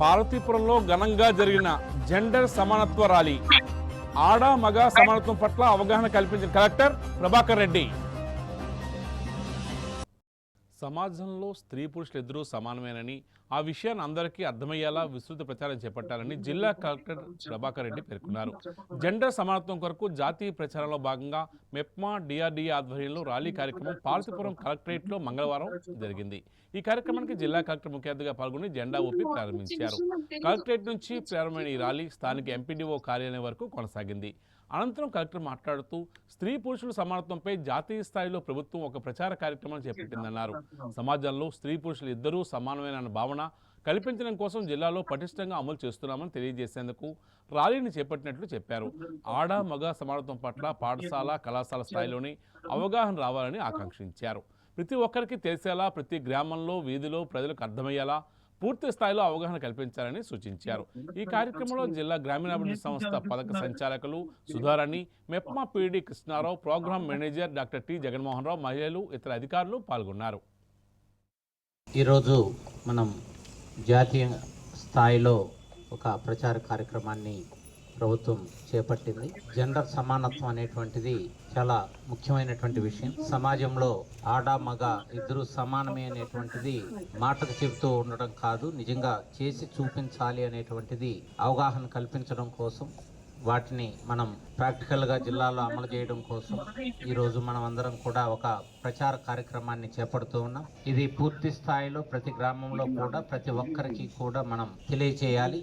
పార్వతీపురంలో ఘనంగా జరిగిన జెండర్ సమానత్వ ర్యాలీ. ఆడ మగ సమానత్వం పట్ల అవగాహన కల్పించిన కలెక్టర్ ప్రభాకర్ రెడ్డి. సమాజంలో స్త్రీ పురుషులు ఇద్దరూ సమానమేనని, ఆ విషయాన్ని అందరికీ అర్థమయ్యేలా విస్తృత ప్రచారం చేపట్టాలని జిల్లా కలెక్టర్ ప్రభాకర్ రెడ్డి పేర్కొన్నారు. జెండర్ సమానత్వం కొరకు జాతీయ ప్రచారంలో భాగంగా మెప్మా డిఆర్డీఏ ఆధ్వర్యంలో ర్యాలీ కార్యక్రమం పార్వతీపురం కలెక్టరేట్లో మంగళవారం జరిగింది. ఈ కార్యక్రమానికి జిల్లా కలెక్టర్ ముఖ్య అతిథిగా పాల్గొని జెండా ఊపి ప్రారంభించారు. కలెక్టరేట్ నుంచి ప్రారంభమైన ఈ ర్యాలీ స్థానిక ఎంపీడీఓ కార్యాలయం వరకు కొనసాగింది. అనంతరం కలెక్టర్ మాట్లాడుతూ స్త్రీ పురుషుల సమానత్వంపై జాతీయ స్థాయిలో ప్రభుత్వం ఒక ప్రచార కార్యక్రమాన్ని చేపట్టిందన్నారు. సమాజంలో స్త్రీ పురుషులు ఇద్దరూ సమానమైన భావన కల్పించడం కోసం జిల్లాలో పటిష్టంగా అమలు చేస్తున్నామని తెలియజేసేందుకు ర్యాలీని చేపట్టినట్లు చెప్పారు. ఆడ మగ సమానత్వం పట్ల పాఠశాల కళాశాల స్థాయిలోనే అవగాహన రావాలని ఆకాంక్షించారు. ప్రతి ఒక్కరికి తెలిసేలా, ప్రతి గ్రామంలో వీధిలో ప్రజలకు అర్థమయ్యేలా పూర్తి స్థాయిలో అవగాహన కల్పించాలని సూచించారు. ఈ కార్యక్రమంలో జిల్లా గ్రామీణాభివృద్ధి సంస్థ పథక సంచాలకులు Sudharani, MEPMA PD Krishnarao, program manager doctor T Jaganmohan Rao, మహిళలు, ఇతర అధికారులు పాల్గొన్నారు. ఈరోజు మనం జాతీయ స్థాయిలో ఒక ప్రచార కార్యక్రమాన్ని ప్రభుత్వం చేపట్టింది. జెండర్ సమానత్వం అనేటువంటిది చాలా ముఖ్యమైనటువంటి విషయం. సమాజంలో ఆడ మగ ఇద్దరు సమానమే అనేటువంటిది మాటకు చెబుతూ ఉండడం కాదు, నిజంగా చేసి చూపించాలి అనేటువంటిది అవగాహన కల్పించడం కోసం, వాటిని మనం ప్రాక్టికల్గా జిల్లాలో అమలు చేయడం కోసం ఈరోజు మనం అందరం కూడా ఒక ప్రచార కార్యక్రమాన్ని చేపడుతూ ఉన్నాం. ఇది పూర్తి స్థాయిలో ప్రతి గ్రామంలో కూడా ప్రతి ఒక్కరికి కూడా మనం తెలియచేయాలి.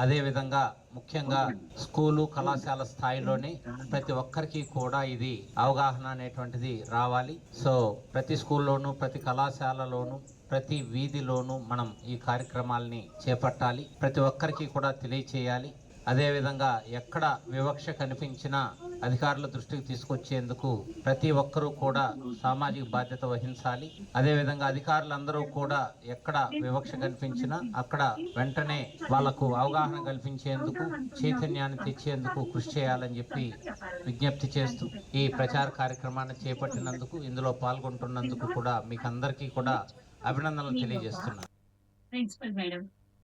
అదేవిధంగా ముఖ్యంగా స్కూలు కళాశాల స్థాయిలోనే ప్రతి ఒక్కరికి కూడా ఇది అవగాహన అనేటువంటిది రావాలి. సో ప్రతి స్కూల్లోనూ ప్రతి కళాశాలలోనూ ప్రతి వీధిలోనూ మనం ఈ కార్యక్రమాల్ని చేపట్టాలి, ప్రతి ఒక్కరికి కూడా తెలియచేయాలి. అదేవిధంగా ఎక్కడ వివక్ష కనిపించినా అధికారుల దృష్టికి తీసుకొచ్చేందుకు ప్రతి ఒక్కరూ కూడా సామాజిక బాధ్యత వహించాలి. అదేవిధంగా అధికారులందరూ కూడా ఎక్కడ వివక్ష కనిపించినా అక్కడ వెంటనే వాళ్లకు అవగాహన కల్పించేందుకు, చైతన్యాన్ని తెచ్చేందుకు కృషి చేయాలని చెప్పి విజ్ఞప్తి చేస్తూ ఈ ప్రచార కార్యక్రమాన్ని చేపట్టినందుకు, ఇందులో పాల్గొంటున్నందుకు కూడా మీకు అందరికీ కూడా అభినందనలు తెలియజేస్తున్నాను.